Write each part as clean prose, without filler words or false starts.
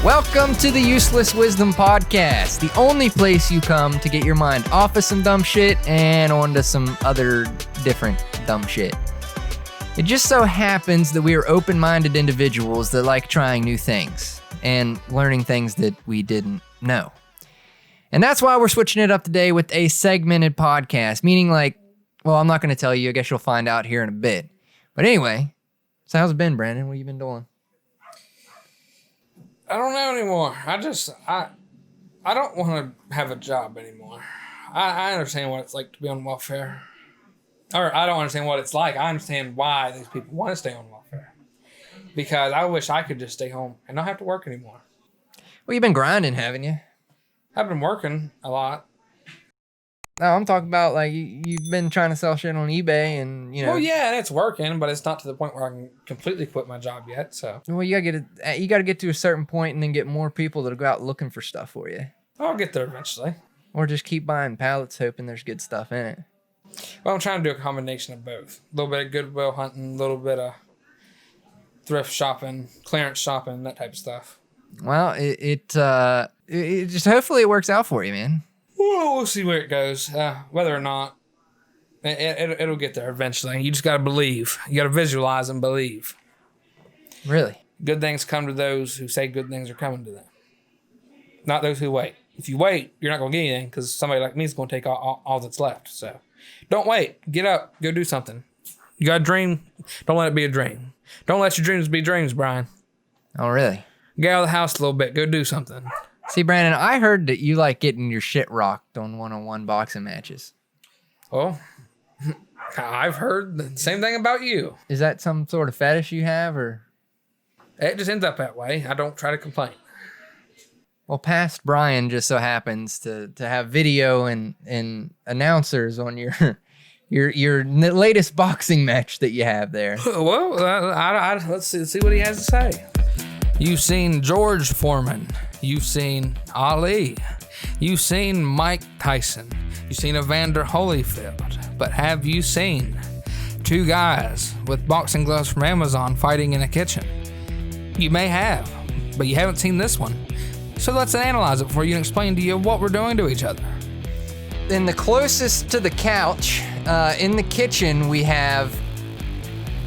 Welcome to the Useless Wisdom Podcast, the only place you come to get your mind off of some dumb shit and onto some other different dumb shit. It just so happens that we are open-minded individuals that like trying new things and learning things that we didn't know. And that's why we're switching it up today with a segmented podcast, meaning I'm not going to tell you. I guess you'll find out here in a bit. But anyway, so how's it been, Brandon? What have you been doing? I don't know anymore. I don't want to have a job anymore. I understand what it's like to be on welfare. Or I don't understand what it's like. I understand why these people want to stay on welfare. Because I wish I could just stay home and not have to work anymore. Well, you've been grinding, haven't you? I've been working a lot. No, I'm talking about you've been trying to sell shit on eBay and, Well, yeah, and it's working, but it's not to the point where I can completely quit my job yet, so. Well, you gotta get to a certain point and then get more people that'll go out looking for stuff for you. I'll get there eventually. Or just keep buying pallets hoping there's good stuff in it. Well, I'm trying to do a combination of both. A little bit of Goodwill hunting, a little bit of thrift shopping, clearance shopping, that type of stuff. Well, it just hopefully it works out for you, man. Well, we'll see where it goes. Whether or not, it'll get there eventually. You just got to believe. You got to visualize and believe. Really? Good things come to those who say good things are coming to them. Not those who wait. If you wait, you're not going to get anything because somebody like me is going to take all that's left. So don't wait. Get up. Go do something. You got a dream. Don't let it be a dream. Don't let your dreams be dreams, Brian. Oh, really? Get out of the house a little bit. Go do something. See, Brandon, I heard that you like getting your shit rocked on one-on-one boxing matches. Well, I've heard the same thing about you. Is that some sort of fetish you have, or? It just ends up that way. I don't try to complain. Well, past Brian just so happens to have video and announcers on your latest boxing match that you have there. Well, let's see what he has to say. You've seen George Foreman. You've seen Ali. You've seen Mike Tyson. You've seen Evander Holyfield. But have you seen two guys with boxing gloves from Amazon fighting in a kitchen? You may have, but you haven't seen this one. So let's analyze it for you and explain to you what we're doing to each other. In the closest to the couch, in the kitchen, we have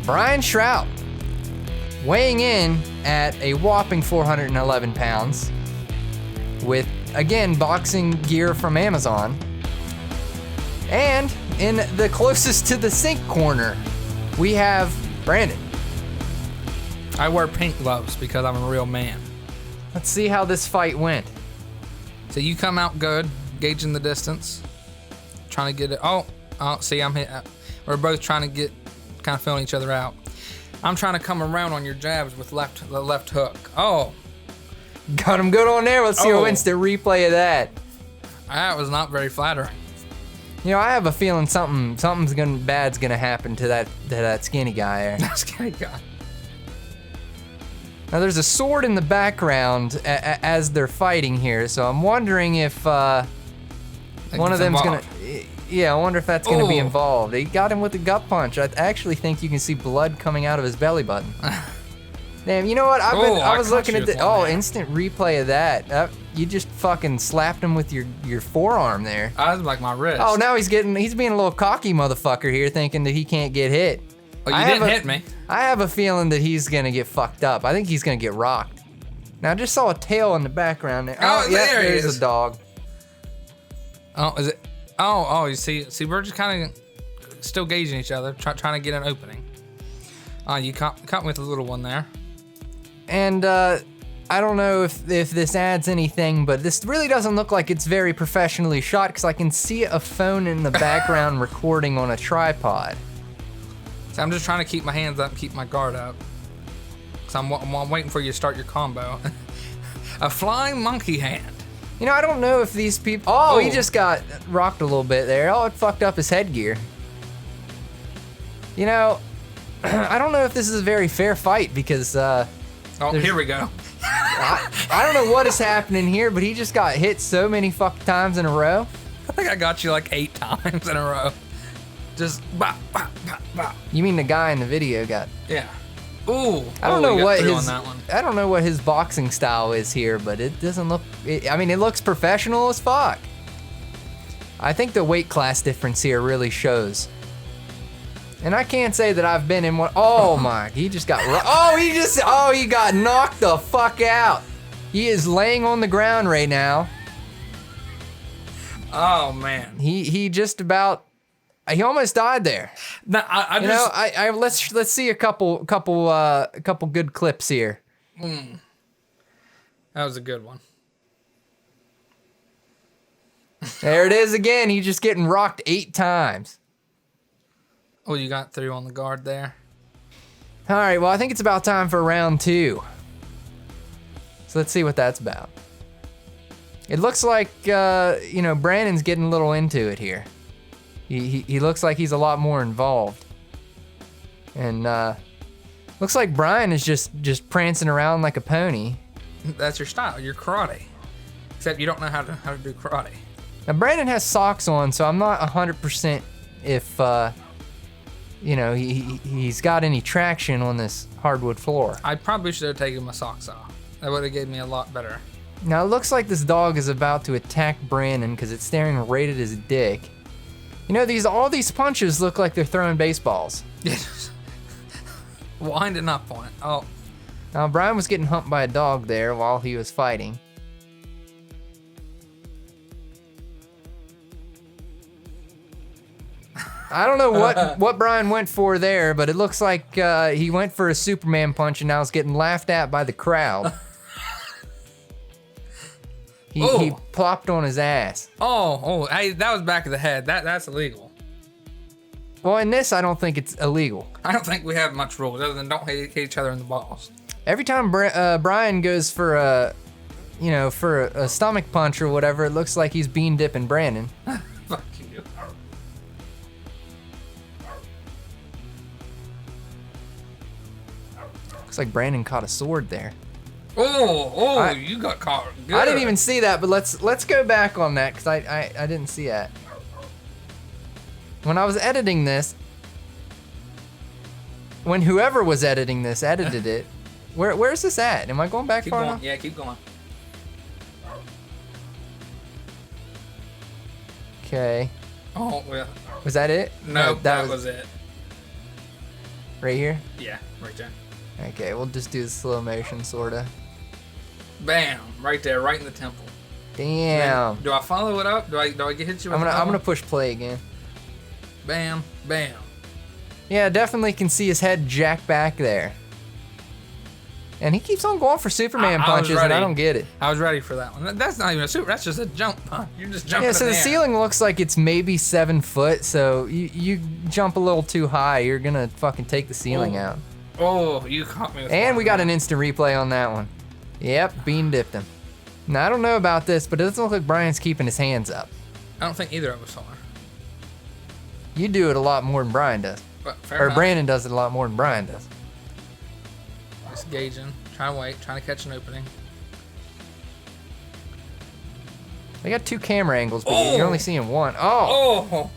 Brian Shrout, weighing in at a whopping 411 pounds with, again, boxing gear from Amazon. And in the closest to the sink corner, we have Brandon. I wear pink gloves because I'm a real man. Let's see how this fight went. So you come out good, gauging the distance, trying to get it. Oh, see, I'm hit. We're both trying to get, kind of feeling each other out. I'm trying to come around on your jabs with the left hook. Oh. Got him good on there. Let's see an instant replay of that. That was not very flattering. You know, I have a feeling something's bad's gonna happen to that skinny guy there. That skinny guy. Now there's a sword in the background as they're fighting here, so I'm wondering if one of them's gonna. Yeah, I wonder if that's going to be involved. He got him with a gut punch. I actually think you can see blood coming out of his belly button. Damn, you know what? I was looking at the instant replay of that. You just fucking slapped him with your forearm there. I was like my wrist. Oh, now he's being a little cocky motherfucker here, thinking that he can't get hit. Oh, you didn't hit me. I have a feeling that he's going to get fucked up. I think he's going to get rocked. Now I just saw a tail in the background there. Oh, yeah, there's a dog. Oh, is it? Oh, you see, we're just kind of still gauging each other, trying to get an opening. You caught me with a little one there. And I don't know if this adds anything, but this really doesn't look like it's very professionally shot because I can see a phone in the background recording on a tripod. So I'm just trying to keep my hands up, keep my guard up. So I'm waiting for you to start your combo. A flying monkey hand. You know, I don't know if these people... Oh, he just got rocked a little bit there. Oh, it fucked up his headgear. You know, I don't know if this is a very fair fight because... here we go. I don't know what is happening here, but he just got hit so many fucking times in a row. I think I got you like 8 times in a row. Just bah, bah, bah, bah. You mean the guy in the video got... Yeah. Ooh. I don't know you got what 3 his on that one. I don't know what his boxing style is here, but it doesn't look. I mean, it looks professional as fuck. I think the weight class difference here really shows. And I can't say that I've been in one. Oh my! He just got. He got knocked the fuck out. He is laying on the ground right now. Oh man. He just about. He almost died there. No, I just. I let's see a couple good clips here. That was a good one. There it is again. He's just getting rocked 8 times. Oh, you got 3 on the guard there. All right, well, I think it's about time for round 2. So let's see what that's about. It looks like, Brandon's getting a little into it here. He looks like he's a lot more involved. And looks like Brian is just prancing around like a pony. That's your style. You're karate. Except you don't know how to do karate. Now, Brandon has socks on, so I'm not 100% if, he's got any traction on this hardwood floor. I probably should have taken my socks off. That would have gave me a lot better. Now, it looks like this dog is about to attack Brandon because it's staring right at his dick. You know, all these punches look like they're throwing baseballs. Winding up on it. Oh. Now, Brian was getting humped by a dog there while he was fighting. I don't know what Brian went for there, but it looks like he went for a Superman punch and now is getting laughed at by the crowd. He plopped on his ass. Hey, that was back of the head. That's illegal. Well, in this, I don't think it's illegal. I don't think we have much rules other than don't hit each other in the balls. Every time Brian goes for a stomach punch or whatever, it looks like he's bean dipping Brandon. Fuck you. Looks like Brandon caught a sword there. You got caught. Good. I didn't even see that, but let's go back on that because I didn't see that. When I was editing this, when whoever was editing this edited it, where's this at? Am I going back far enough? Yeah, keep going. Okay. Oh, well. Was that it? No, that was it. Right here? Yeah, right there. Okay, we'll just do the slow motion, sorta. Bam! Right there, right in the temple. Damn. Do I follow it up? Do I hit you with I'm gonna push play again. Bam, bam. Yeah, definitely can see his head jack back there. And he keeps on going for Superman punches, and I don't get it. I was ready for that one. That's not even a super. That's just a jump punch. You're just jumping. Yeah, so in the air. ceiling looks like it's maybe 7 foot. So you jump a little too high, you're gonna fucking take the ceiling out. Oh, you caught me with And one, we got man. an instant replay on that one. Yep, bean dipped him. Now I don't know about this, but it doesn't look like Brian's keeping his hands up. I don't think either of us are. You do it a lot more than Brian does. But fair Or enough. Brandon does it a lot more than Brian does. Just gauging, trying to wait, trying to catch an opening. They got 2 camera angles, but Oh! you're only seeing one. Oh!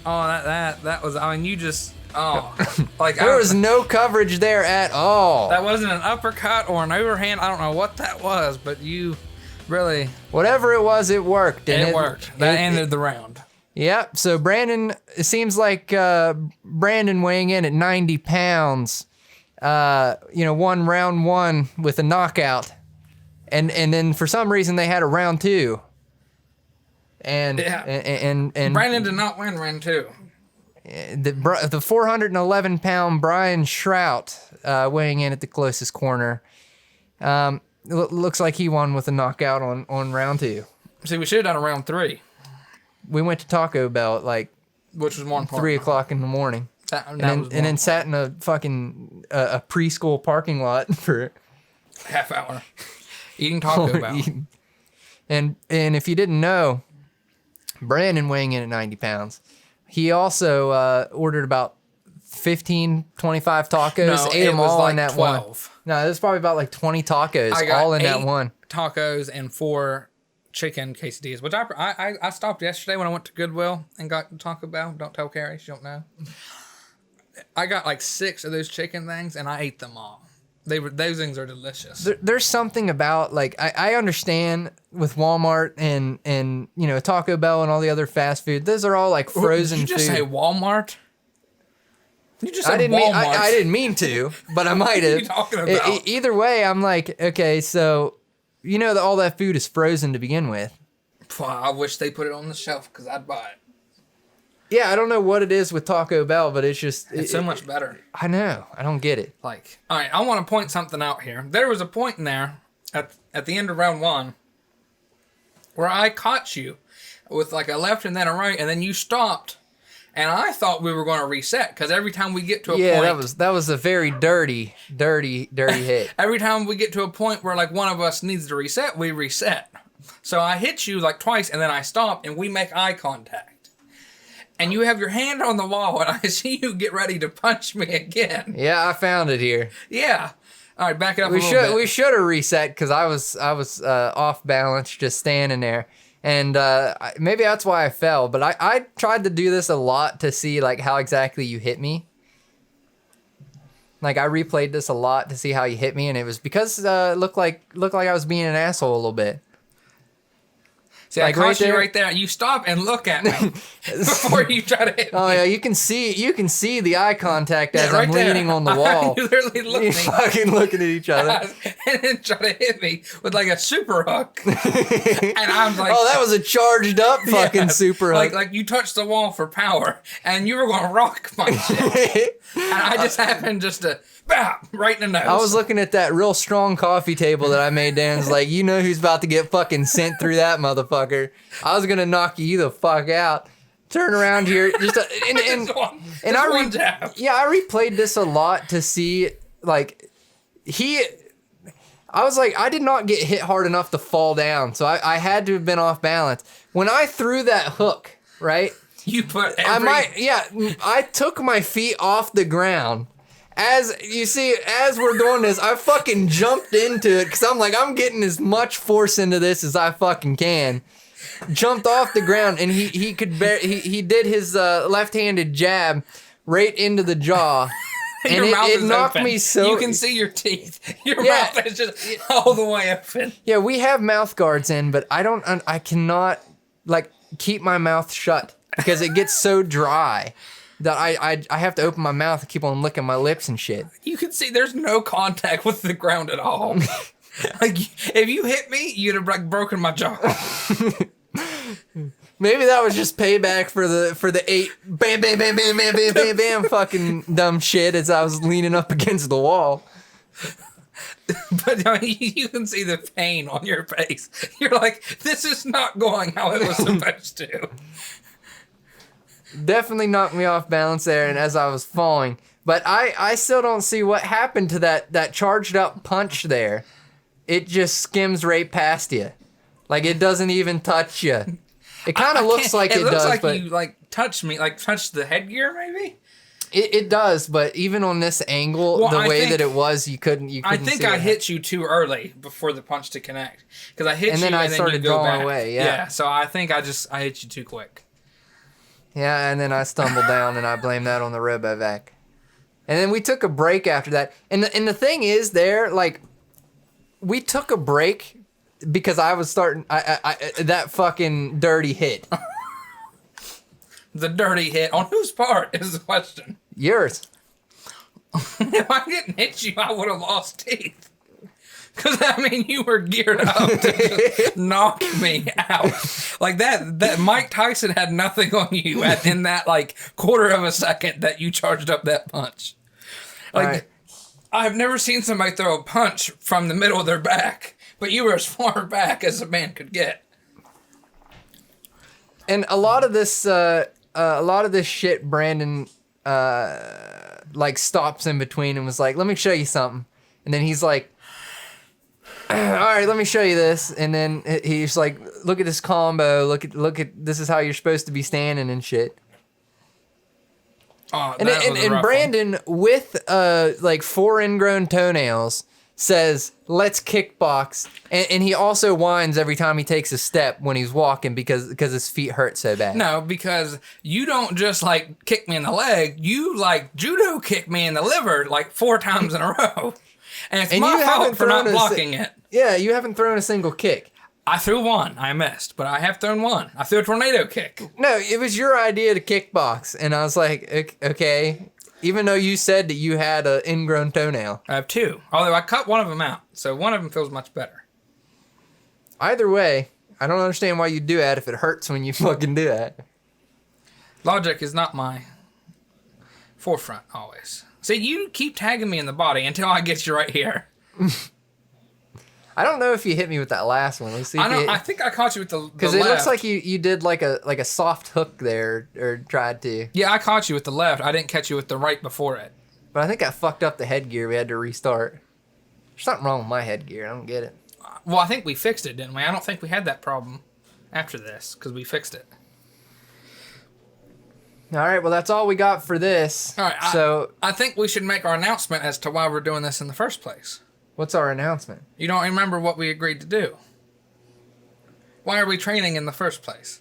That was. I mean, you just. Oh, like There was no coverage there at all. That wasn't an uppercut or an overhand. I don't know what that was, but you really. Whatever it was, it worked. And It worked. That ended the round. Yep. So Brandon, it seems like Brandon weighing in at 90 pounds, won round 1 with a knockout. And then for some reason they had a round 2. And Yeah. and Brandon did not win round 2. the 411 pound Brian Shrout weighing in at the closest corner. Looks like he won with a knockout on round 2. See, we should have done a round 3, We went to Taco Bell at like which was more important. 3 o'clock in the morning. And then sat in a fucking a preschool parking lot for half hour eating Taco Bell. And if you didn't know, Brandon weighing in at 90 pounds, he also ordered about 15, 25 tacos, No, ate it them was all like in that 12. one. No, there's probably about like 20 tacos I got all in that 8 one. tacos and 4 chicken quesadillas, which I stopped yesterday when I went to Goodwill and got Taco Bell. Don't tell Carrie, she don't know. I got like 6 of those chicken things, and I ate them all. Those things are delicious. There's something about, like, I understand with Walmart and you know, Taco Bell and all the other fast food. Those are all like frozen Did you just food. say Walmart? You just I said didn't Walmart. I didn't mean to, but I might What are have. you talking about? Either way, I'm like, okay, so you know that all that food is frozen to begin with. I wish they put it on the shelf because I'd buy it. Yeah, I don't know what it is with Taco Bell, but it's just It's so much better. I know. I don't get it. Like, all right, I want to point something out here. There was a point in there at the end of round 1 where I caught you with like a left and then a right, and then you stopped, and I thought we were going to reset because every time we get to a point, that was a very dirty hit. every time we get to a point where like one of us needs to reset, we reset. So I hit you like twice, and then I stop, and we make eye contact. And you have your hand on the wall, and I see you get ready to punch me again. Yeah, I found it here. Yeah. All right, back it up a little bit. We should have reset because I was off balance, just standing there, and maybe that's why I fell. But I tried to do this a lot to see like how exactly you hit me. Like I replayed this a lot to see how you hit me, and it was because it looked like I was being an asshole a little bit. See, like I caught you right there. You stop and look at me before you try to hit me. Oh yeah, you can see the eye contact as I'm leaning on the wall. You literally look at me. Fucking looking at each other. And then try to hit me with like a super hook. And I'm like, oh, that was a charged up fucking super hook. Like you touched the wall for power, and you were going to rock punch it. And I just happened just to, bam, right in the nose. I was looking at that real strong coffee table that I made, Dan's like, you know who's about to get fucking sent through that motherfucker. I was gonna knock you the fuck out. Turn around here, I replayed this a lot to see like I was like, I did not get hit hard enough to fall down, so I had to have been off balance. When I threw that hook, right? You put I took my feet off the ground. As you see, as we're doing this, I fucking jumped into it because I'm like, I'm getting as much force into this as I fucking can. Jumped off the ground, and he did his left-handed jab right into the jaw. And it knocked open. Me so... You can see your teeth. Your mouth is just all the way open. Yeah, we have mouth guards in, but I cannot, like, keep my mouth shut because it gets so dry that I have to open my mouth and keep on licking my lips and shit. You can see there's no contact with the ground at all. Like, if you hit me, you'd have, like, broken my jaw. Maybe that was just payback for the 8 bam bam bam bam bam bam bam bam fucking dumb shit as I was leaning up against the wall. But I mean, you can see the pain on your face. You're like, this is not going how it was supposed to. Definitely knocked me off balance there, and as I was falling. But I still don't see what happened to that charged up punch there. It just skims right past you. Like it doesn't even touch you. It kind of looks like it does. It looks like you like touched me, like touched the headgear maybe? It does, but even on this angle, the way that it was, you couldn't I think I hit you too early before the punch to connect. Because I hit you and then I started drawing away, yeah. So I think I hit you too quick. Yeah, and then I stumbled down, and I blame that on the Robovac. And then we took a break after that. And the thing is, like, we took a break because I was starting that fucking dirty hit. The dirty hit on whose part is the question? Yours. If I didn't hit you, I would have lost teeth. Because, I mean, you were geared up to just knock me out. Like, that Mike Tyson had nothing on you in that, like, quarter of a second that you charged up that punch. Like, right. I've never seen somebody throw a punch from the middle of their back, but you were as far back as a man could get. And a lot of this shit, Brandon, like, stops in between and was like, let me show you something. And then he's like, all right, let me show you this. And then he's like, look at this combo. Look at this is how you're supposed to be standing and shit. Oh, and Brandon with like 4 ingrown toenails says, let's kickbox. And he also whines every time he takes a step when he's walking because his feet hurt so bad. No, because you don't just like kick me in the leg. You like judo kick me in the liver like 4 times in a row. And it's my fault for not blocking it. Yeah, you haven't thrown a single kick. I threw one. I missed, but I have thrown one. I threw a tornado kick. No, it was your idea to kickbox. And I was like, okay. Even though you said that you had an ingrown toenail. I have 2. Although I cut one of them out. So one of them feels much better. Either way, I don't understand why you do that if it hurts when you fucking do that. Logic is not my forefront always. See, you keep tagging me in the body until I get you right here. I don't know if you hit me with that last one. Let's see. I think I caught you with the because it looks like you did like a soft hook there or tried to. Yeah, I caught you with the left. I didn't catch you with the right before it. But I think I fucked up the headgear. We had to restart. There's something wrong with my headgear. I don't get it. Well, I think we fixed it, didn't we? I don't think we had that problem after this because we fixed it. All right. Well, that's all we got for this. All right. So I think we should make our announcement as to why we're doing this in the first place. What's our announcement? You don't remember what we agreed to do. Why are we training in the first place?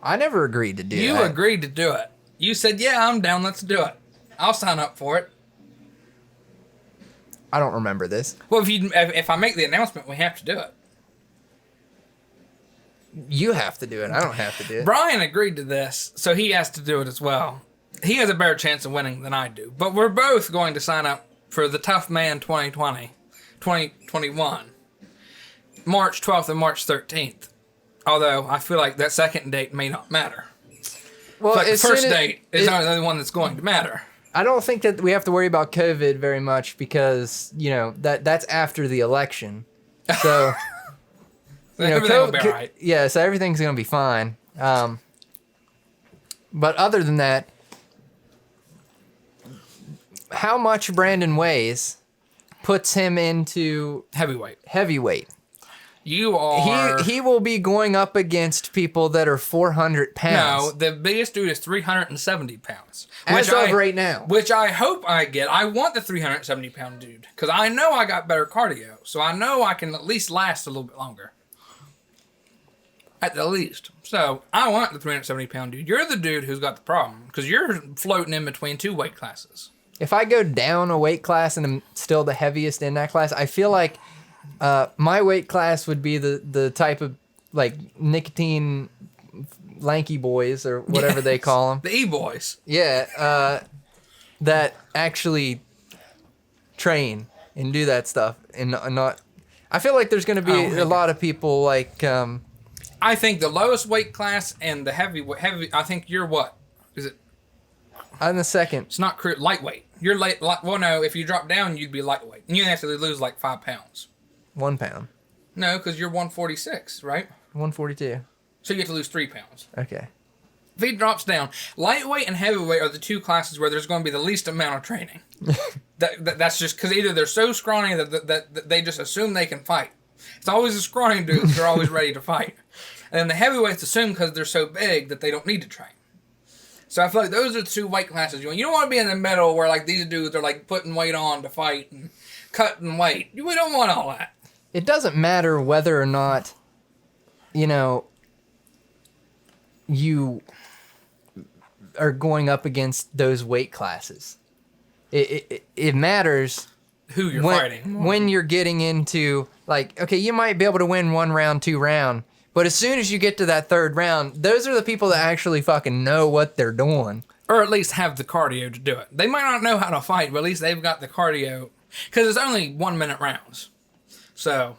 I never agreed to do that. You agreed to do it. You said, yeah, I'm down, let's do it. I'll sign up for it. I don't remember this. Well, if I make the announcement, we have to do it. You have to do it. I don't have to do it. Brian agreed to this, so he has to do it as well. He has a better chance of winning than I do. But we're both going to sign up for the Tough Man 2021. March 12th and March 13th. Although, I feel like that second date may not matter. Well, like the first date is not the only one that's going to matter. I don't think that we have to worry about COVID very much because, that's after the election. So, everything will be all right. Yeah, so everything's going to be fine. But other than that, how much Brandon weighs puts him into heavyweight. You are... He will be going up against people that are 400 pounds. No, the biggest dude is 370 pounds. Right now. Which I hope I get. I want the 370-pound dude. Because I know I got better cardio. So I know I can at least last a little bit longer. At the least. So I want the 370-pound dude. You're the dude who's got the problem. Because you're floating in between 2 weight classes. If I go down a weight class and I'm still the heaviest in that class, I feel like... my weight class would be the type of like nicotine lanky boys or whatever they call them. The E-boys. Yeah, that actually train and do that stuff and not. I feel like there's going to be a lot of people like. I think the lowest weight class and the heavy. I think you're what? Is it? I'm the second. It's not lightweight. You're well, no. If you drop down, you'd be lightweight, and you have to lose like 5 pounds. 1 pound. No, because you're 146, right? 142. So you have to lose 3 pounds. Okay. If he drops down, lightweight and heavyweight are the 2 classes where there's going to be the least amount of training. That's just because either they're so scrawny that they just assume they can fight. It's always the scrawny dudes that are always ready to fight. And then the heavyweights assume because they're so big that they don't need to train. So I feel like those are the 2 weight classes. You don't want to be in the middle where like these dudes are like putting weight on to fight and cutting weight. We don't want all that. It doesn't matter whether or not, you are going up against those weight classes. It matters who you're fighting. When you're getting into, like, okay, you might be able to win 1 round, 2 round, but as soon as you get to that 3rd round, those are the people that actually fucking know what they're doing. Or at least have the cardio to do it. They might not know how to fight, but at least they've got the cardio. Because it's only 1-minute rounds. So,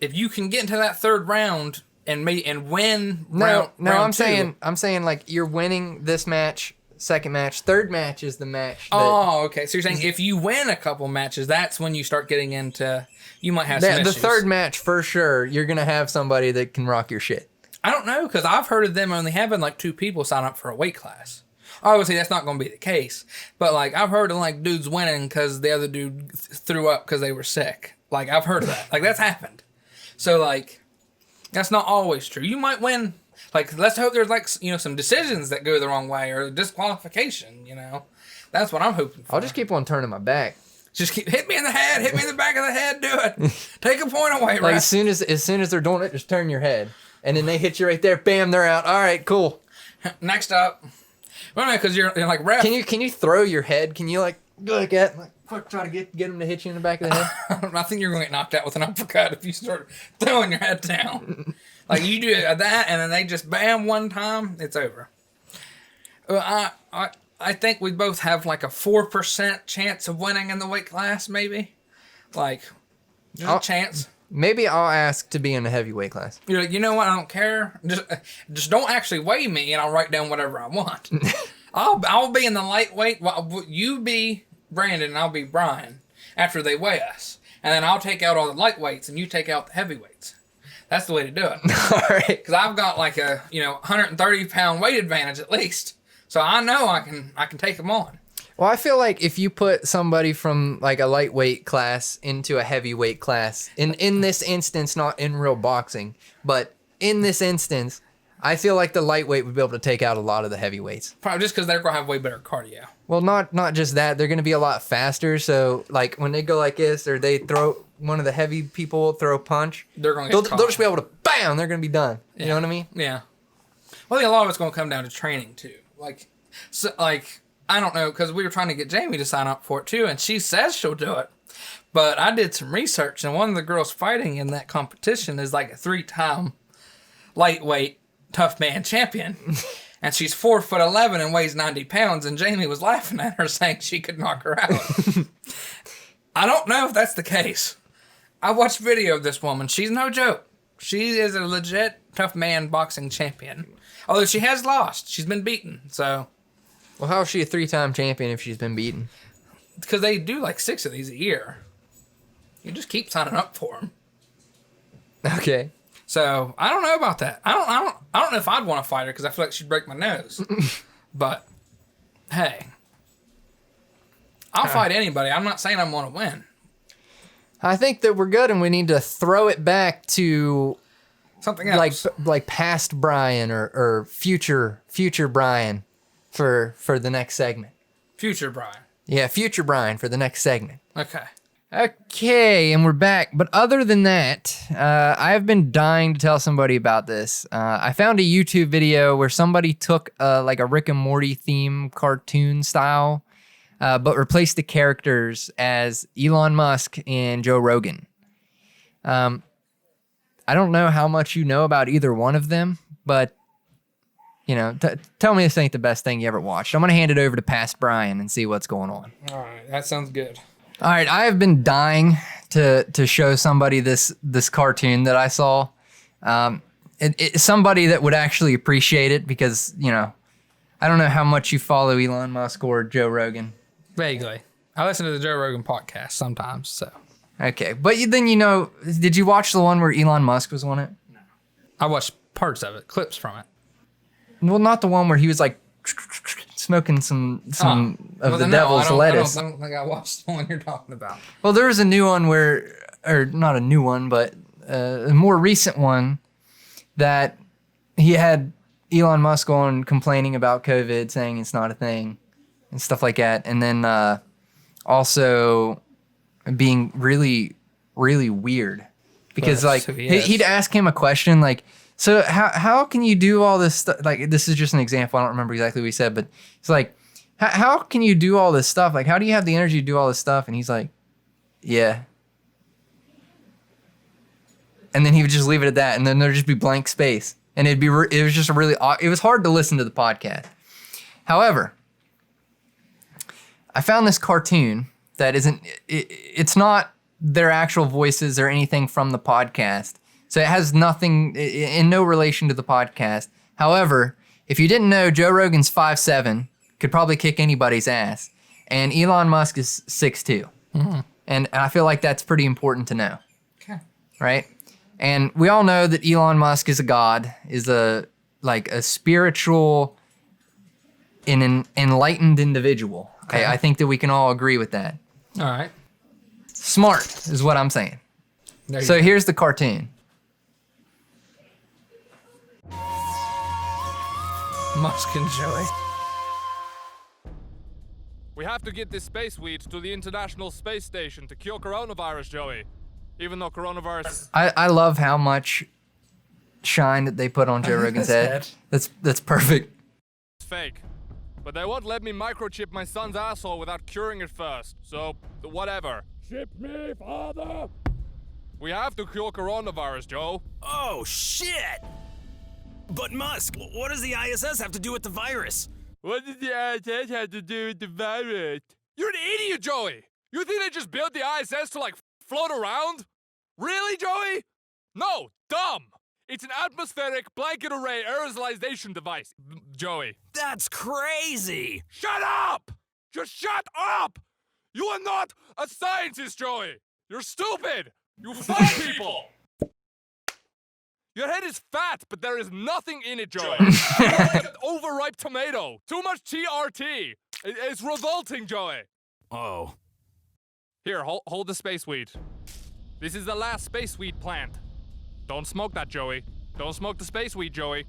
if you can get into that 3rd round and win round I'm 2, saying like you're winning this match, 2nd match, 3rd match is the match. Okay. So you're saying if you win a couple matches, that's when you start getting into, you might have some issues. The 3rd match, for sure, you're going to have somebody that can rock your shit. I don't know, because I've heard of them only having like 2 people sign up for a weight class. Obviously, that's not going to be the case. But, like, I've heard of, like, dudes winning because the other dude threw up because they were sick. Like, I've heard of that. Like, that's happened. So, like, that's not always true. You might win. Like, let's hope there's, like, some decisions that go the wrong way or disqualification, That's what I'm hoping for. I'll just keep on turning my back. Just keep hit me in the head, hit me in the back of the head, do it. Take a point away, Like ref. as soon as they're doing it, just turn your head, and then they hit you right there. Bam, they're out. All right, cool. Next up. Well, no, because you're like ref. Can you throw your head? Can you like go like that? Like try to get them to hit you in the back of the head. I think you're going to get knocked out with an uppercut if you start throwing your head down. Like you do that, and then they just bam one time, it's over. Well, I think we both have like a 4% chance of winning in the weight class, maybe. Like, just a chance. Maybe I'll ask to be in the heavyweight class. You're like, you know what? I don't care. Just don't actually weigh me, and I'll write down whatever I want. I'll be in the lightweight. You be Brandon, and I'll be Brian after they weigh us, and then I'll take out all the lightweights, and you take out the heavyweights. That's the way to do it. All right. Because I've got like a 130-pound weight advantage at least, so I know I can take them on. Well, I feel like if you put somebody from like a lightweight class into a heavyweight class, in this instance, not in real boxing, but in this instance, I feel like the lightweight would be able to take out a lot of the heavyweights. Probably just because they're going to have way better cardio. Well, not just that. They're going to be a lot faster. So, like, when they go like this or they throw one of the heavy people, throw a punch, they're going to they'll just be able to, bam, they're going to be done. You know what I mean? Yeah. Well, I think a lot of it's going to come down to training, too. I don't know, because we were trying to get Jamie to sign up for it, too, and she says she'll do it. But I did some research, and one of the girls fighting in that competition is like a 3-time lightweight tough man champion. And she's 4'11" and weighs 90 pounds, and Jamie was laughing at her saying she could knock her out. I don't know if that's the case. I watched video of this woman. She's no joke. She is a legit tough man boxing champion. Although she has lost. She's been beaten, so... Well, how is she a 3-time champion if she's been beaten? Because they do like 6 of these a year. You just keep signing up for them. Okay. So I don't know about that. I don't know if I'd want to fight her because I feel like she'd break my nose. But hey, I'll fight anybody. I'm not saying I'm going to win. I think that we're good, and we need to throw it back to Something else. like past Brian or future Brian for the next segment. Future Brian. Yeah, future Brian for the next segment. Okay. Okay, and we're back. But other than that, I've been dying to tell somebody about this. I found a YouTube video where somebody took like a Rick and Morty theme cartoon style, but replaced the characters as Elon Musk and Joe Rogan. I don't know how much you know about either one of them, but tell me this ain't the best thing you ever watched. I'm going to hand it over to past Brian and see what's going on. All right. That sounds good. All right, I have been dying to show somebody this cartoon that I saw. Somebody that would actually appreciate it because, I don't know how much you follow Elon Musk or Joe Rogan. Vaguely. I listen to the Joe Rogan podcast sometimes, so. Okay, but then did you watch the one where Elon Musk was on it? No. I watched parts of it, clips from it. Well, not the one where he was like smoking some of the devil's lettuce. I don't think I watched the one you're talking about. Well, there was a new one or not a new one, but a more recent one that he had Elon Musk on complaining about COVID, saying it's not a thing and stuff like that. And then also being really, really weird because he'd ask him a question like, so how can you do all this stuff? Like, this is just an example. I don't remember exactly what he said, but it's like, how can you do all this stuff? Like, how do you have the energy to do all this stuff? And he's like, yeah. And then he would just leave it at that. And then there'd just be blank space. And it was just it was hard to listen to the podcast. However, I found this cartoon that it's not their actual voices or anything from the podcast. So it has nothing, in no relation to the podcast. However, if you didn't know, Joe Rogan's 5'7", could probably kick anybody's ass. And Elon Musk is 6'2". Mm-hmm. And I feel like that's pretty important to know. Okay. Right? And we all know that Elon Musk is a god, is a spiritual, an enlightened individual. Okay. I think that we can all agree with that. All right. Smart is what I'm saying. So here's the cartoon. Musk and Joey. We have to get this space weed to the International Space Station to cure coronavirus, Joey. Even though coronavirus... I love how much shine that they put on Joe Rogan's head. That's perfect. It's fake. But they won't let me microchip my son's asshole without curing it first. So, whatever. Ship me, father! We have to cure coronavirus, Joe. Oh, shit! But Musk, what does the ISS have to do with the virus? What does the ISS have to do with the virus? You're an idiot, Joey! You think they just built the ISS to, like, float around? Really, Joey? No, dumb! It's an atmospheric blanket array aerosolization device, Joey. That's crazy! Shut up! Just shut up! You are not a scientist, Joey! You're stupid! You fight people! Your head is fat, but there is nothing in it, Joey. You're like an overripe tomato. Too much TRT. It's revolting, Joey. Oh. Here, hold the space weed. This is the last space weed plant. Don't smoke that, Joey. Don't smoke the space weed, Joey.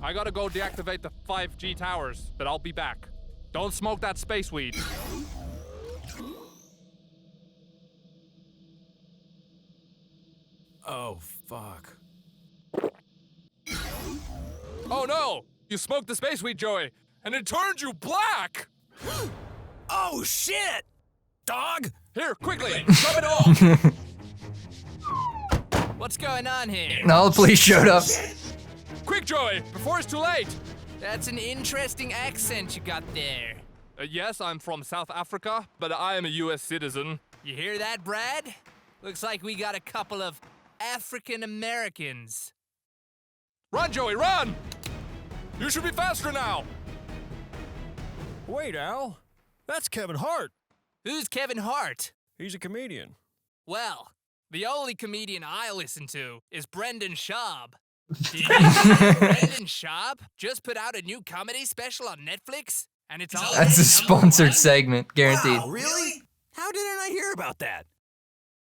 I gotta go deactivate the 5G towers, but I'll be back. Don't smoke that space weed. Oh, fuck. Oh no! You smoked the space weed, Joey, and it turned you black! Oh, shit! Dog? Here, quickly, rub it off! What's going on here? And all the police showed up. Quick, Joey, before it's too late! That's an interesting accent you got there. Yes, I'm from South Africa, but I am a US citizen. You hear that, Brad? Looks like we got a couple of African Americans. Run, Joey, run! You should be faster now! Wait, Al. That's Kevin Hart. Who's Kevin Hart? He's a comedian. Well, the only comedian I listen to is Brendan Schaub. Did you know Brendan Schaub just put out a new comedy special on Netflix? And it's all That's a sponsored segment, guaranteed. Wow, really? How didn't I hear about that?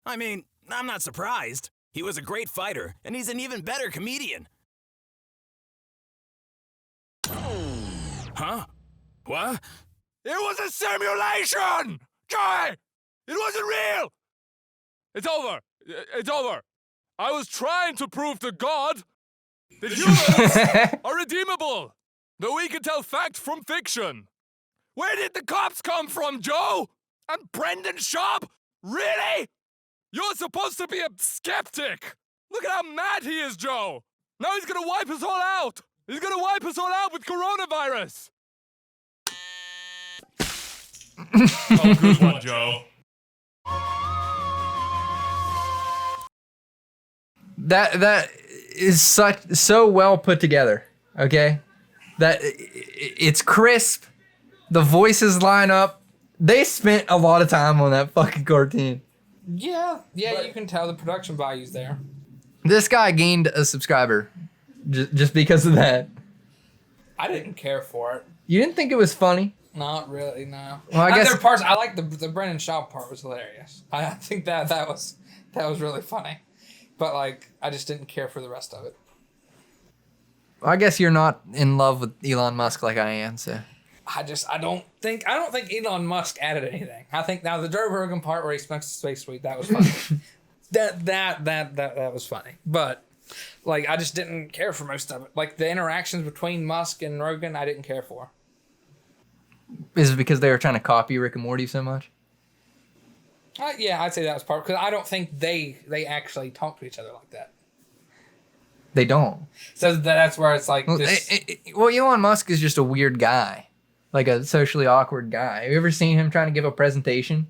I mean, I'm not surprised. He was a great fighter, and he's an even better comedian. Huh? What? It was a simulation! Joey! It wasn't real! It's over. It's over. I was trying to prove to God that humans are redeemable. That we can tell fact from fiction. Where did the cops come from, Joe? And Brendan Schaub? Really? You're supposed to be a skeptic. Look at how mad he is, Joe. Now he's gonna wipe us all out. He's gonna wipe us all out with coronavirus. Oh, good one, Joe. That is so well put together. Okay, that it's crisp. The voices line up. They spent a lot of time on that fucking cartoon. Yeah, you can tell the production value's there. This guy gained a subscriber just because of that. I didn't care for it. You didn't think it was funny? Not really, no. Well, I guess there are parts I like the Brendan Schaub part was hilarious. I think that was really funny, but like I just didn't care for the rest of it. I guess you're not in love with Elon Musk like I am, so. I don't think Elon Musk added anything. I think now the Joe Rogan part where he smokes the space weed, that was funny. that was funny. But like I just didn't care for most of it. Like the interactions between Musk and Rogan, I didn't care for. Is it because they were trying to copy Rick and Morty so much? Yeah, I'd say that was part because I don't think they actually talk to each other like that. They don't. So that's where it's like. Well, Elon Musk is just a weird guy, like a socially awkward guy. Have you ever seen him trying to give a presentation?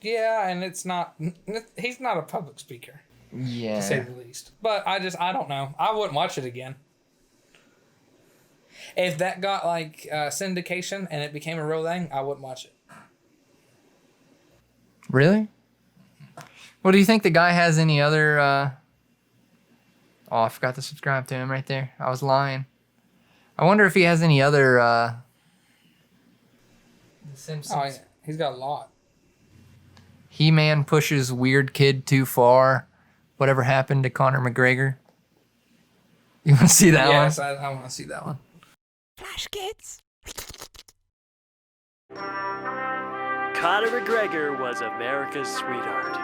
Yeah, and he's not a public speaker, Yeah. to say the least. But I don't know. I wouldn't watch it again. If that got like syndication and it became a real thing, I wouldn't watch it. Really? Well, do you think the guy has any other? Oh, I forgot to subscribe to him right there. I was lying. I wonder if he has any other. The Simpsons. Oh, yeah. He's got a lot. He-Man pushes weird kid too far. Whatever happened to Conor McGregor? You want to see that one? Yes, I want to see that one. Flash Kids. Conor McGregor was America's sweetheart.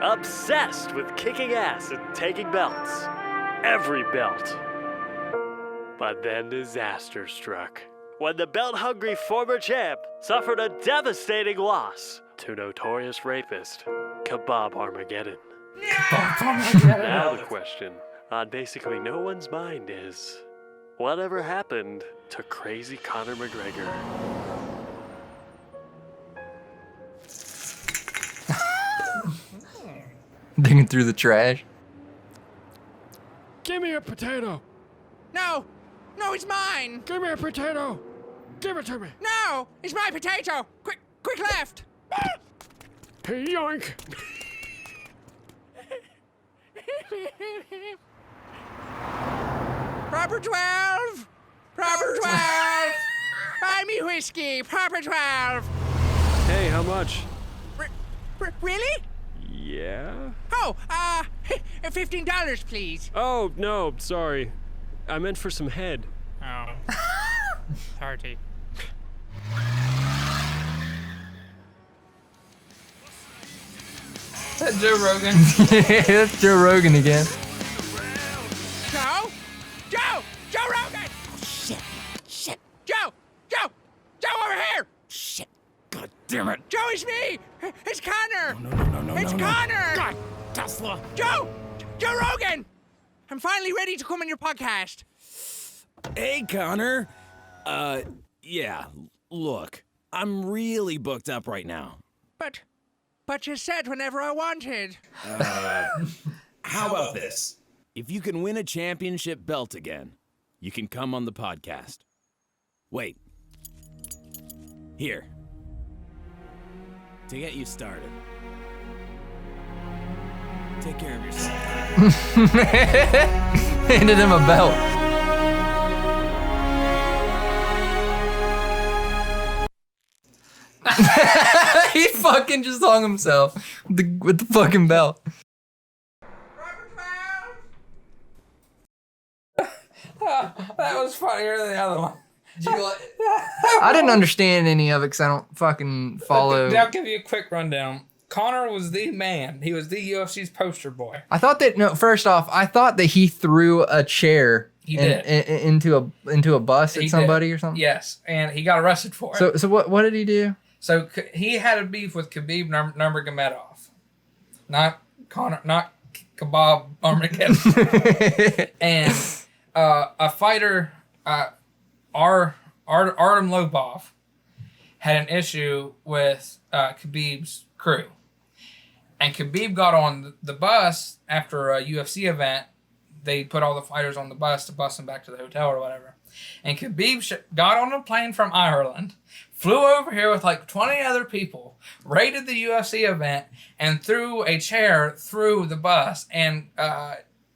Obsessed with kicking ass and taking belts. Every belt. But then disaster struck when the belt-hungry former champ suffered a devastating loss to notorious rapist Kebab Armageddon. Now the question on basically no one's mind is, whatever happened to crazy Conor McGregor? Digging through the trash. Give me a potato. No! No, it's mine! Give me a potato. Give it to me. No! It's my potato! Quick left! Hey, yoink. Proper 12! Proper 12! Buy me whiskey! Proper 12! Hey, how much? Really? Yeah? Oh, $15, please. Oh, no, sorry. I meant for some head. Oh. Party. Is that Joe Rogan? Yeah, that's Joe Rogan again. Joe? Joe Rogan! Shit. Joe, over here! Shit. God damn it. Joe, it's me! It's Connor! No. It's Connor! God, Tesla. Joe Rogan! I'm finally ready to come on your podcast. Hey, Connor. Yeah, look, I'm really booked up right now. But you said whenever I wanted. How about this? If you can win a championship belt again, you can come on the podcast. Wait. Here. To get you started. Take care of yourself. Handed him a belt. He fucking just hung himself with the fucking belt. That was funnier than the other one. I didn't understand any of it because I don't fucking follow. I'll give you a quick rundown. Connor was the man. He was the UFC's poster boy. I thought that first off, I thought that he threw a chair into a bus at somebody or something. Yes, and he got arrested for it. So what did he do? So he had a beef with Khabib Nurmagomedov, not Connor, not Kebab Armageddon, and a fighter, Artem Lobov, had an issue with Khabib's crew, and Khabib got on the bus after a UFC event. They put all the fighters on the bus to bus them back to the hotel or whatever, and Khabib got on a plane from Ireland, flew over here with like 20 other people, raided the UFC event, and threw a chair through the bus and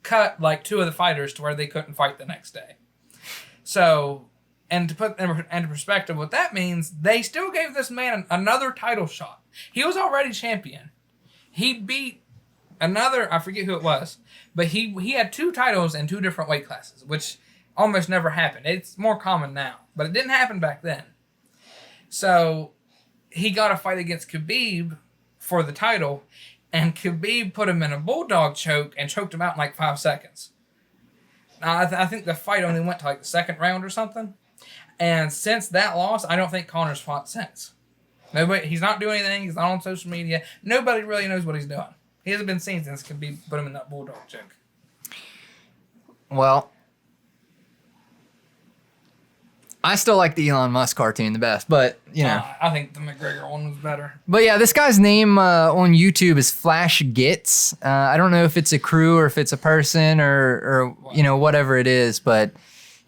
cut like two of the fighters to where they couldn't fight the next day. So, and to put into perspective what that means, they still gave this man another title shot. He was already champion. He beat another, I forget who it was, but he had two titles in two different weight classes, which almost never happened. It's more common now, but it didn't happen back then. So he got a fight against Khabib for the title, and Khabib put him in a bulldog choke and choked him out in like 5 seconds. Now, I think the fight only went to like the second round or something. And since that loss, I don't think Connor's fought since. Nobody, he's not doing anything. He's not on social media. Nobody really knows what he's doing. He hasn't been seen since Khabib put him in that bulldog choke. Well, I still like the Elon Musk cartoon the best, but you know. I think the McGregor one was better. But yeah, this guy's name on YouTube is Flash Gits. I don't know if it's a crew or if it's a person or you know, whatever it is, but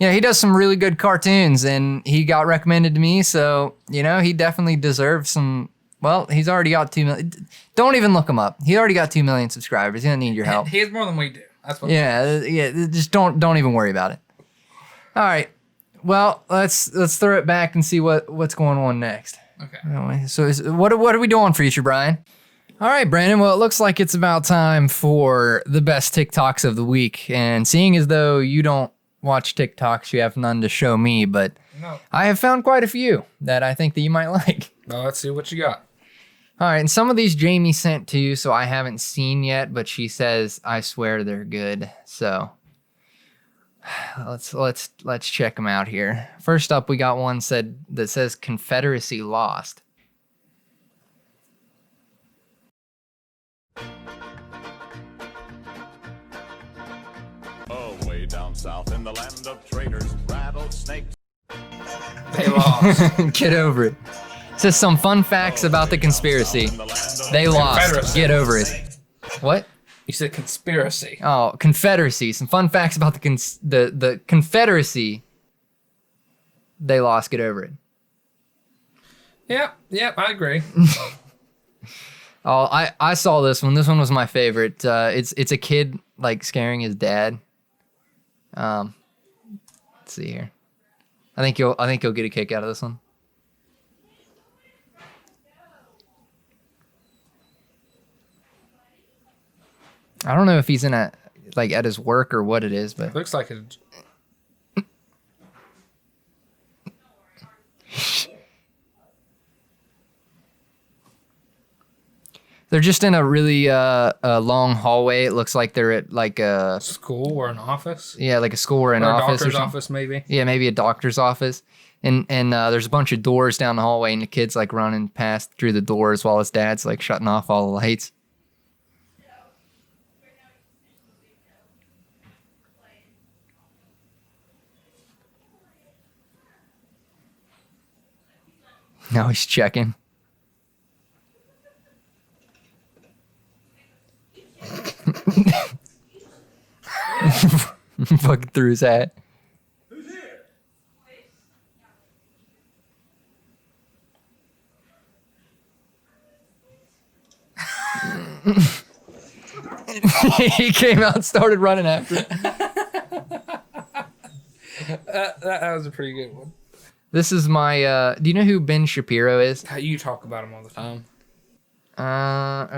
you know, he does some really good cartoons and he got recommended to me, so you know, he definitely deserves some. Well, he's already got 2 million. Don't even look him up. He already got 2 million subscribers. He doesn't need your help. He has more than we do. That's what. Yeah. Just don't even worry about it. All right. Well, let's throw it back and see what's going on next. Okay. Anyway, so what are we doing, Future Brian? All right, Brandon. Well, it looks like it's about time for the best TikToks of the week. And seeing as though you don't watch TikToks, you have none to show me. But No. I have found quite a few that I think that you might like. Well, let's see what you got. All right, and some of these Jamie sent to you, so I haven't seen yet, but she says I swear they're good. So let's check them out here. First up, we got one that says Confederacy lost. Oh, way down south in the land of traitors, rattlesnakes. They lost. Get over it. It says some fun facts about the conspiracy. They lost. Confederacy. Get over it. What? You said conspiracy. Oh, Confederacy. Some fun facts about the Confederacy. They lost. Get over it. Yep, I agree. Oh, I saw this one. This one was my favorite. It's a kid like scaring his dad. Let's see here. I think you'll get a kick out of this one. I don't know if he's at his work or what it is, but Looks like it. they're just in a really a long hallway. It looks like they're at like a School or an office. like a school or an Or a office or doctor's something. office, maybe. Yeah, maybe a doctor's office. And there's a bunch of doors down the hallway, and the kid's like running past through the doors while his dad's like shutting off all the lights. Now he's checking. Fucking through his hat. He came out and started running after it. That was a pretty good one. This is my do you know who Ben Shapiro is? You talk about him all the time.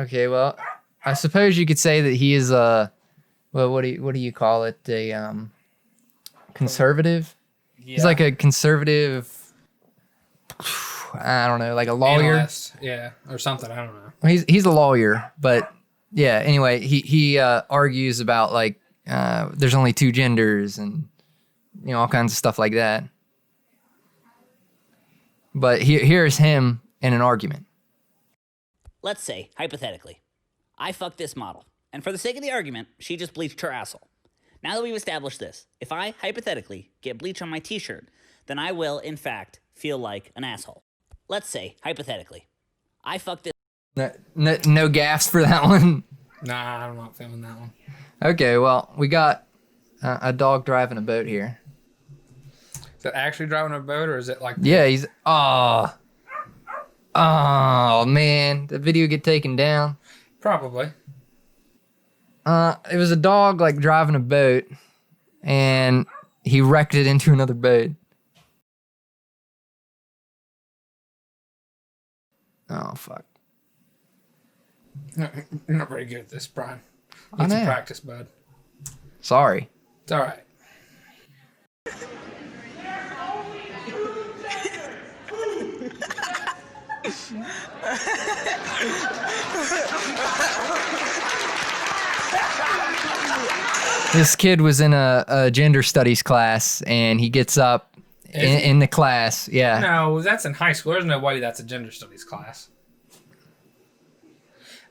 Okay, well, I suppose you could say that he is a well, what do you call it? A conservative? Yeah. He's like a conservative, I don't know, like a lawyer. Analyst. Yeah, or something. I don't know. He's a lawyer, but yeah, anyway, he argues about like there's only two genders and all kinds of stuff like that. But here's him in an argument. Let's say, hypothetically, I fucked this model, and for the sake of the argument, she just bleached her asshole. Now that we've established this, if I, hypothetically, get bleach on my t-shirt, then I will, in fact, feel like an asshole. Let's say, hypothetically, I fucked this... No gaffes for that one. Nah, I'm not feeling that one. Okay, well, we got a dog driving a boat here. Is that actually driving a boat, or is it like... Yeah, he's... Oh, man. Did the video get taken down? Probably. It was a dog, like, driving a boat, and he wrecked it into another boat. Oh, fuck. You're not very good at this, Brian. I Need some know. practice, bud. Sorry. It's all right. This kid was in a gender studies class, and he gets up in the class. Yeah. No, that's in high school. There's no way that's a gender studies class.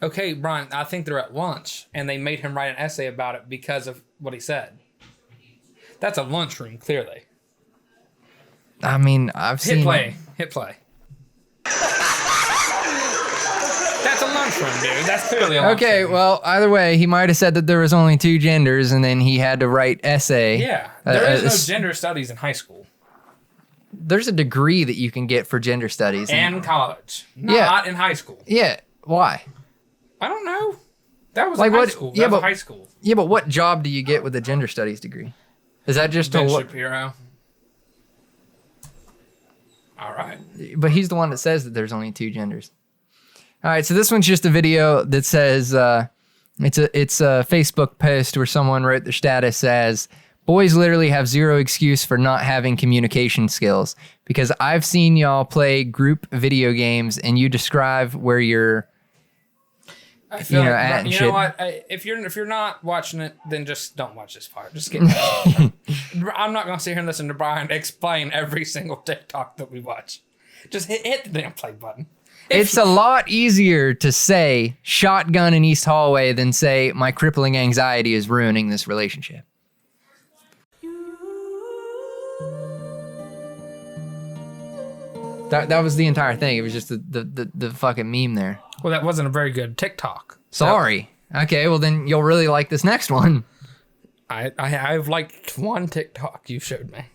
Okay, Brian, I think they're at lunch, and they made him write an essay about it because of what he said. That's a lunchroom, clearly. I mean, I've seen... Hit play. Hit play. That's a lunchroom, dude. That's clearly a lunchroom. Okay, well, either way, he might have said that there was only two genders, and then he had to write essay. Yeah, there is no gender studies in high school. There's a degree that you can get for gender studies. And college. Yeah. Not in high school. Yeah, why? I don't know. That was Like high what- school. yeah, That was but- high school. Yeah, but what job do you get with a gender studies degree? Is that just Ben a... Shapiro. All right. But he's the one that says that there's only two genders. All right, so this one's just a video that says it's a Facebook post where someone wrote their status as boys literally have zero excuse for not having communication skills because I've seen y'all play group video games and you describe where you're I feel you know, like, at and you shit. know what? If you're not watching it, then just don't watch this part. Just get. I'm not gonna sit here and listen to Brian explain every single TikTok that we watch. Just hit the damn play button. It's a lot easier to say shotgun in East Hallway than say my crippling anxiety is ruining this relationship. That was the entire thing. It was just the fucking meme there. Well, that wasn't a very good TikTok. Sorry. Okay, well then you'll really like this next one. I've liked one TikTok you showed me.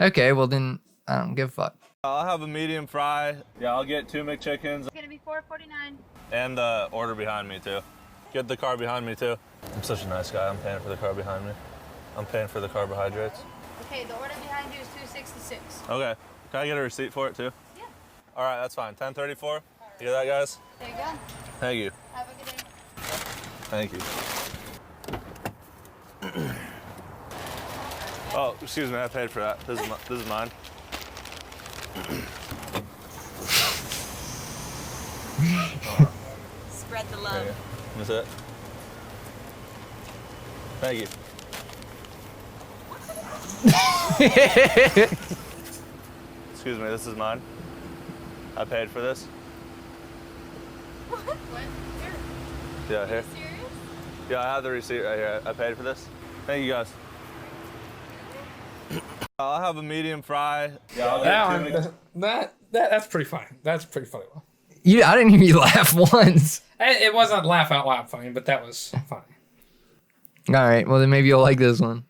Okay, well then I don't give a fuck. I'll have a medium fry. Yeah, I'll get 2 McChickens. It's gonna be $4.49. And the order behind me, too. Get the car behind me, too. I'm such a nice guy. I'm paying for the car behind me. I'm paying for the carbohydrates. Okay, the order behind you is $2.66. Okay. Can I get a receipt for it, too? Yeah. All right, that's fine. 1034. You hear that, guys? There you go. Thank you. Have a good day. Thank you. Oh, excuse me. I paid for that. This is mine. Spread the love. That's it. Thank you. Excuse me, this is mine. I paid for this. What? Here. Yeah, here. Serious? Yeah, I have the receipt right here. I paid for this. Thank you, guys. I'll have a medium fry. Yeah, I'll get That's pretty funny. That's a pretty funny one. I didn't hear you laugh once. It wasn't laugh out loud funny, but that was funny. All right, well then maybe you'll like this one.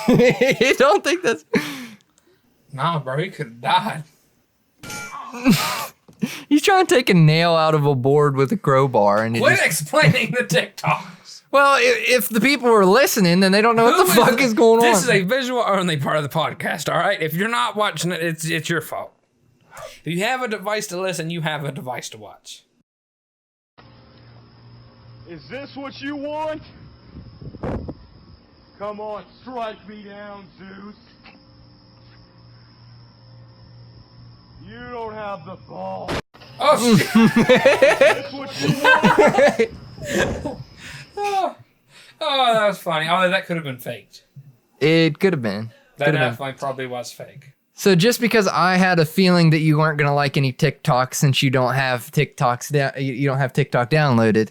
You don't think that's... Nah, bro, he could have died. He's trying to take a nail out of a board with a crowbar, and Quit explaining the TikToks. Well, if the people were listening, then they don't know what the fuck is going on. This is a visual only part of the podcast, all right? If you're not watching it, it's your fault. If you have a device to listen, you have a device to watch. Is this what you want? Come on, strike me down, Zeus. You don't have the ball. Oh, shit. Is this what you want? Oh, that was funny. Oh, that could have been faked. It could have been. That Could have been. definitely probably was fake. So just because I had a feeling that you weren't gonna like any TikToks since you don't have you don't have TikTok downloaded,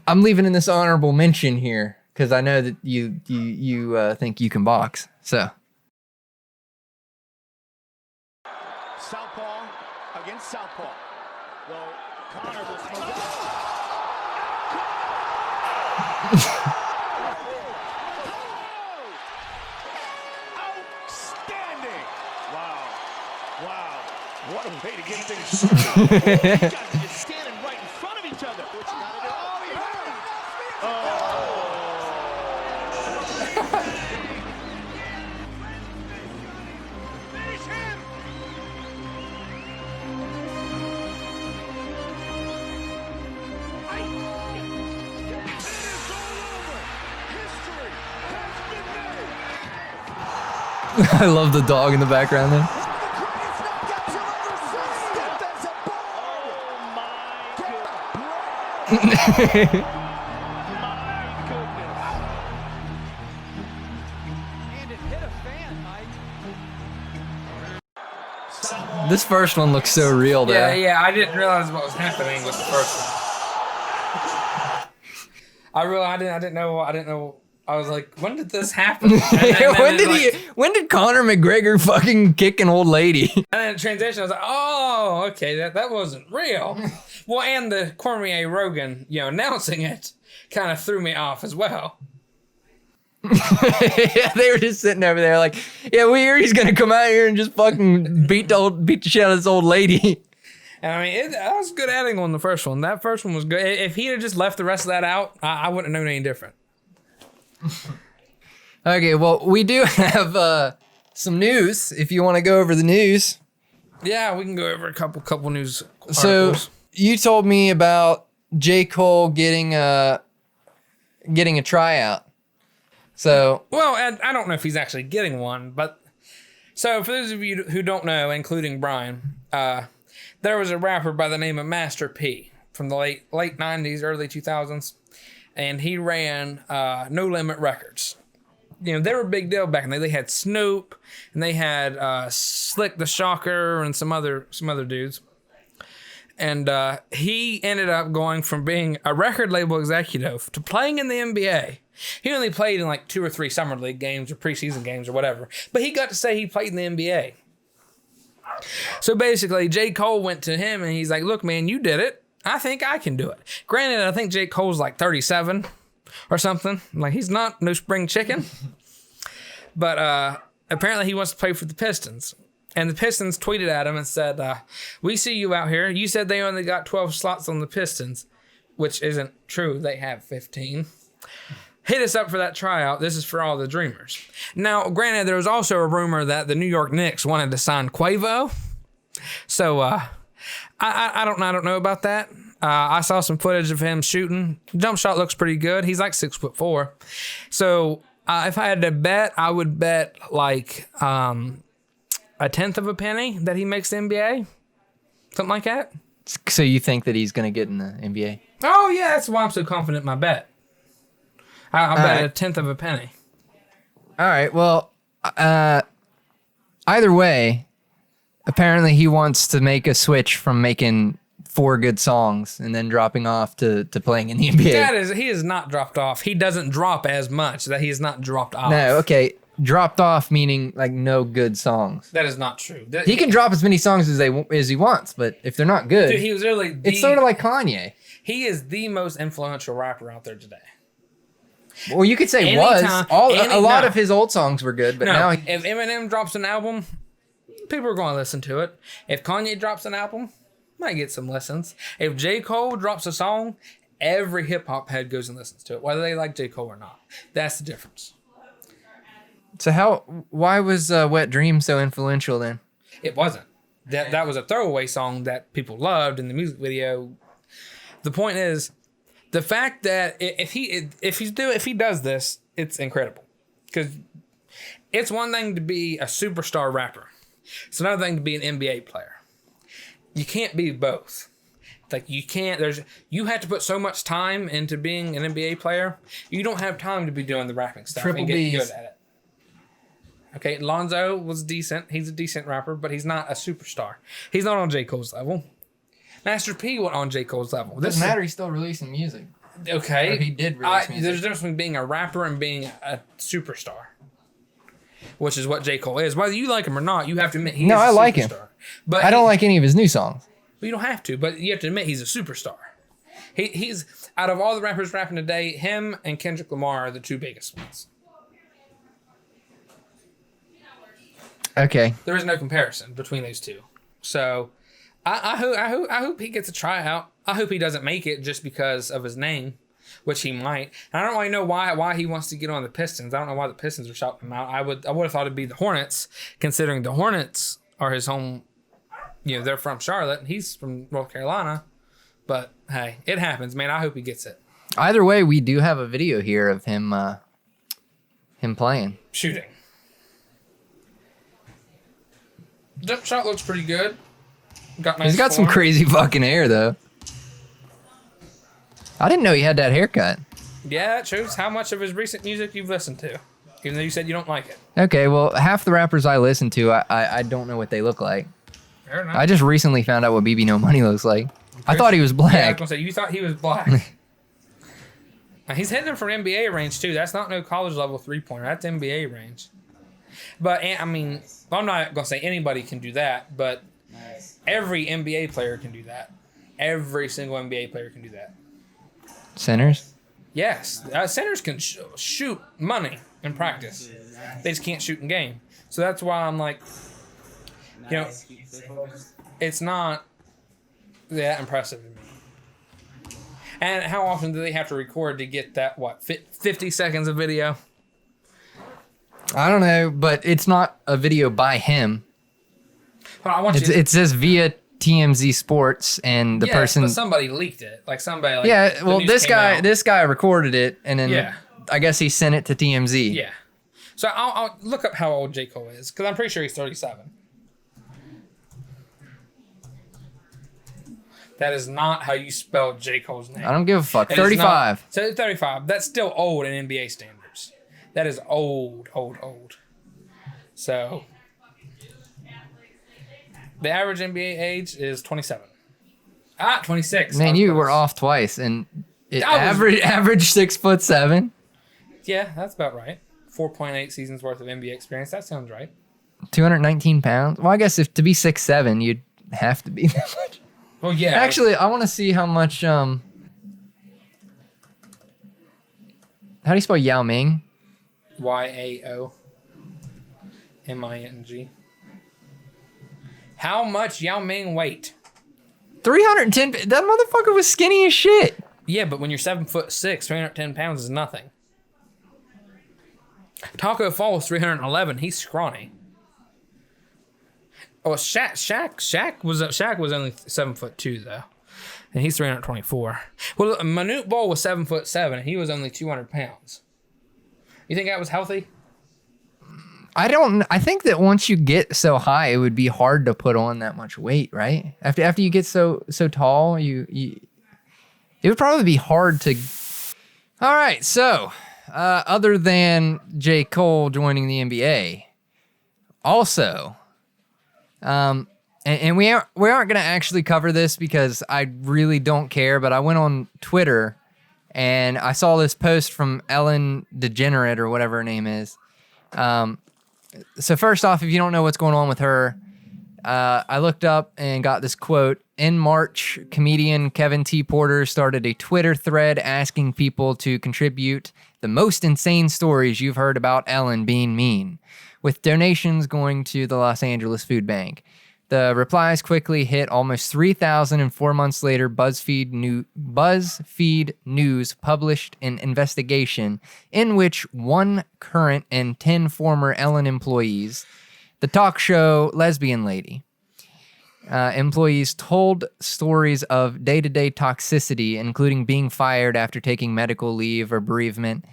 I'm leaving in this honorable mention here because I know that you think you can box. So Southpaw against Southpaw. Well, Connor will smoke it. Outstanding! Wow. Wow. What a way to get things started. You guys are just standing right in front of each other. What you gotta do? Finish him! I love the dog in the background there. This first one looks so real there. Yeah, I didn't realize what was happening with the first one. I didn't know. I was like, when did this happen? When did Conor McGregor fucking kick an old lady? And then in transition, I was like, oh, okay, that wasn't real. Well, and the Cormier Rogan, announcing it kind of threw me off as well. Yeah, they were just sitting over there like, yeah, we hear he's gonna come out here and just fucking beat the shit out of this old lady. And I mean, that was good adding on the first one. That first one was good. If he had just left the rest of that out, I wouldn't have known any different. Okay, well, we do have some news. If you want to go over the news. Yeah, we can go over a couple news So articles. you told me about J. Cole getting a tryout. So Well, I don't know if he's actually getting one, but so for those of you who don't know, including Brian, there was a rapper by the name of Master P from the late 90s, early 2000s, and he ran No Limit Records. You know, they were a big deal back in the day. They had Snoop, and they had Slick the Shocker, and some other dudes. And he ended up going from being a record label executive to playing in the NBA. He only played in like 2 or 3 summer league games or preseason games or whatever, but he got to say he played in the NBA. So basically, J. Cole went to him and he's like, look, man, you did it. I think I can do it. Granted, I think J. Cole's like 37 or something. Like, he's not no spring chicken. But apparently he wants to play for the Pistons. And the Pistons tweeted at him and said, we see you out here. You said they only got 12 slots on the Pistons, which isn't true. They have 15. Hit us up for that tryout. This is for all the dreamers. Now, granted, there was also a rumor that the New York Knicks wanted to sign Quavo. So I don't know about that. I saw some footage of him shooting. Jump shot looks pretty good. He's like 6'4". So if I had to bet, I would bet like a tenth of a penny that he makes the NBA. Something like that. So you think that he's going to get in the NBA? Oh, yeah. That's why I'm so confident in my bet. I'll bet a tenth of a penny. All right. Well, either way, apparently he wants to make a switch from making 4 good songs and then dropping off to playing in the NBA. He is not dropped off. He doesn't drop as much. That he is not dropped off. No, okay. Dropped off meaning like no good songs. That is not true. He can drop as many songs as he wants, but if they're not good, Dude, he was really it's sort of like Kanye. He is the most influential rapper out there today. Well, you could say a lot of his old songs were good, but now if Eminem drops an album, people are going to listen to it. If Kanye drops an album, might get some listens. If J. Cole drops a song, every hip hop head goes and listens to it, whether they like J. Cole or not. That's the difference. So why was Wet Dream so influential then? It wasn't. That was a throwaway song that people loved in the music video. The point is, the fact that if he does this, it's incredible. Because it's one thing to be a superstar rapper. It's another thing to be an NBA player. You can't be both. Like you have to put so much time into being an NBA player. You don't have time to be doing the rapping stuff and getting good at it. Okay, Lonzo was decent. He's a decent rapper, but he's not a superstar. He's not on J. Cole's level. Master P went on J. Cole's level. Doesn't matter. He's still releasing music. Okay. Or he did release music. There's a difference between being a rapper and being a superstar, which is what J. Cole is. Whether you like him or not, you have to admit he is a superstar. I like him. But I don't like any of his new songs. Well, you don't have to, but you have to admit he's a superstar. He's out of all the rappers rapping today, him and Kendrick Lamar are the 2 biggest ones. Okay. There is no comparison between those 2. So I hope he gets a tryout. I hope he doesn't make it just because of his name, which he might. And I don't really know why he wants to get on the Pistons. I don't know why the Pistons are shouting him out. I would have thought it'd be the Hornets, considering the Hornets are his home. You know, they're from Charlotte. He's from North Carolina. But hey, it happens, man. I hope he gets it. Either way, we do have a video here of him playing. Shooting. Jump shot looks pretty good. He's got some crazy fucking hair, though. I didn't know he had that haircut. Yeah, it shows how much of his recent music you've listened to, even though you said you don't like it. Okay, well, half the rappers I listen to, I don't know what they look like. Fair enough. I just recently found out what BB No Money looks like. I thought he was black. Yeah, I was gonna say, you thought he was black. Now, he's hitting them from NBA range, too. That's not no college level 3-pointer. That's NBA range. But, I mean, I'm not going to say anybody can do that, but every NBA player can do that. Every single NBA player can do that. Centers? Yes. Centers can shoot money in practice. They just can't shoot in game. So that's why I'm like, you know, it's not that impressive to me. And how often do they have to record to get that, 50 seconds of video? I don't know, but it's not a video by him. Hold on, I want you. It says via TMZ Sports, and the Yes, person. but somebody leaked it. Like somebody. Like, Yeah, the well, news this came guy, out. this guy recorded it, and then Yeah. I guess he sent it to TMZ. Yeah. So I'll look up how old J. Cole is, because I'm pretty sure he's 37. That is not how you spell J. Cole's name. I don't give a fuck. It is 35. not- So 35. That's still old in NBA standards. That is old, old, old. So the average NBA age is 27. 26. Man, I was you close. were off twice, and it I was- average 6'7". Yeah, that's about right. 4.8 seasons worth of NBA experience. That sounds right. 219 pounds. Well, I guess if to be 6'7", you'd have to be that much. Well, yeah. Actually, I want to see how much. How do you spell Yao Ming? YAOMING. How much Yao Ming weight? 310. That motherfucker was skinny as shit. Yeah, but when you're 7'6", 310 pounds is nothing. Taco Fall was 311. He's scrawny. Oh, Shaq was only 7'2" though, and he's 324. Well, Manute Bol was 7'7". He was only 200 pounds. You think that was healthy? I think that once you get so high, it would be hard to put on that much weight, right? After you get so tall, it would probably be hard to. All right, so other than J. Cole joining the NBA, also, and we aren't gonna actually cover this because I really don't care. But I went on Twitter and I saw this post from Ellen DeGenerate or whatever her name is. So first off, if you don't know what's going on with her, I looked up and got this quote. In March, comedian Kevin T. Porter started a Twitter thread asking people to contribute the most insane stories you've heard about Ellen being mean, with donations going to the Los Angeles Food Bank. The replies quickly hit almost 3,000, and 4 months later, BuzzFeed News published an investigation in which 1 current and 10 former Ellen employees, the talk show Lesbian Lady, employees told stories of day-to-day toxicity, including being fired after taking medical leave or bereavement,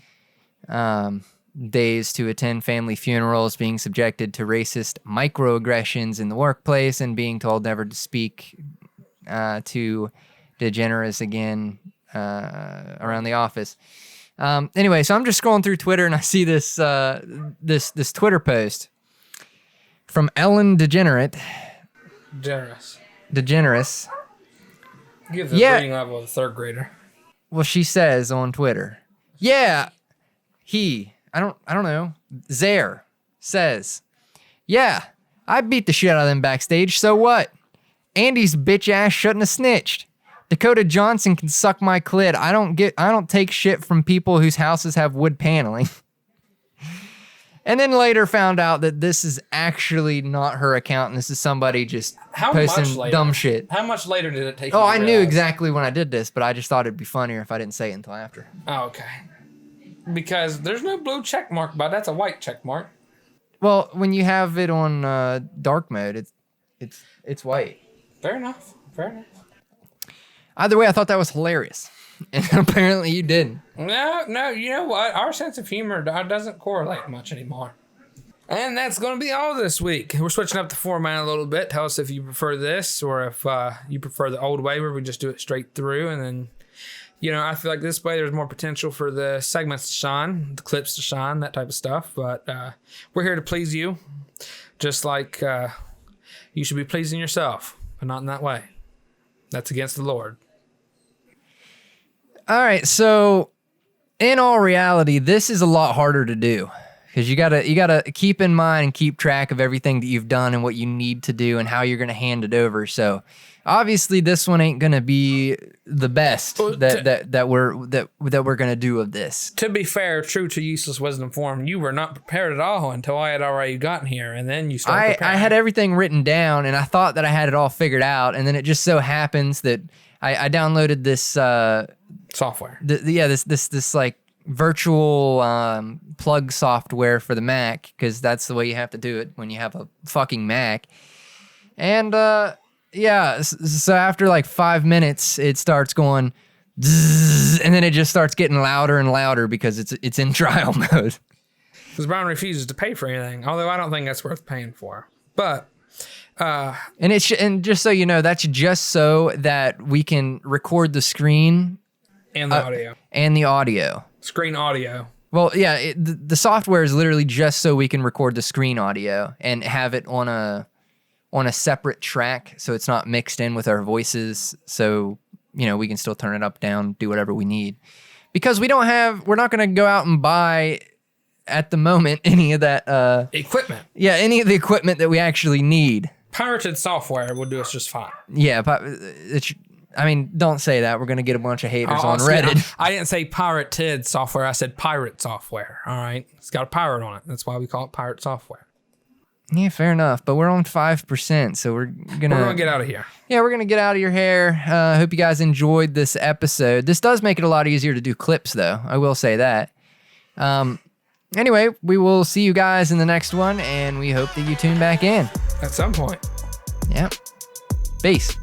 days to attend family funerals, being subjected to racist microaggressions in the workplace, and being told never to speak to DeGeneres again around the office. Anyway, so I'm just scrolling through Twitter and I see this this Twitter post from Ellen DeGenerate. DeGeneres. Give the reading level of a third grader. Well, she says on Twitter, I don't know, Zaire says, yeah, I beat the shit out of them backstage, so what? Andy's bitch ass shouldn't have snitched. Dakota Johnson can suck my clit. I don't take shit from people whose houses have wood paneling. And then later found out that this is actually not her account, and this is somebody just posting dumb shit. How much later did it take? Oh, you to I knew realize? exactly when I did this, but I just thought it'd be funnier if I didn't say it until after. Oh, okay. Because there's no blue check mark, but that's a white check mark. Well, when you have it on dark mode, it's white. Fair enough. Fair enough. Either way, I thought that was hilarious, and apparently you didn't. No, you know what? Our sense of humor doesn't correlate much anymore. And that's going to be all this week. We're switching up the format a little bit. Tell us if you prefer this or if you prefer the old way where we just do it straight through. And then, I feel like this way there's more potential for the segments to shine, the clips to shine, that type of stuff. But we're here to please you, just like you should be pleasing yourself, but not in that way. That's against the Lord. All right, so in all reality, this is a lot harder to do because you gotta keep in mind and keep track of everything that you've done and what you need to do and how you're gonna hand it over. So obviously, this one ain't gonna be the best that we're gonna do of this. To be fair, true to Useless Wisdom Forum, you were not prepared at all until I had already gotten here, and then you started preparing. I had everything written down, and I thought that I had it all figured out, and then it just so happens that I downloaded this software. This like virtual plug software for the Mac, because that's the way you have to do it when you have a fucking Mac. And yeah, so after like 5 minutes, it starts going zzz, and then it just starts getting louder and louder because it's in trial mode. Because Brown refuses to pay for anything, although I don't think that's worth paying for. But and just so you know, that's just so that we can record the screen and the audio. And the audio. Screen audio. Well, yeah, the software is literally just so we can record the screen audio and have it on a separate track, so it's not mixed in with our voices. So, you know, we can still turn it up, down, do whatever we need. Because we're not going to go out and buy at the moment any of that equipment. Yeah, any of the equipment that we actually need. Pirated software will do us just fine. Yeah, I mean, don't say that. We're going to get a bunch of haters on Reddit. I didn't say pirated software. I said pirate software. All right. It's got a pirate on it. That's why we call it pirate software. Yeah, fair enough. But we're on 5%, so we're going to get out of here. Yeah, we're going to get out of your hair. Hope you guys enjoyed this episode. This does make it a lot easier to do clips, though. I will say that. Anyway, we will see you guys in the next one, and we hope that you tune back in. At some point. Yep. Peace.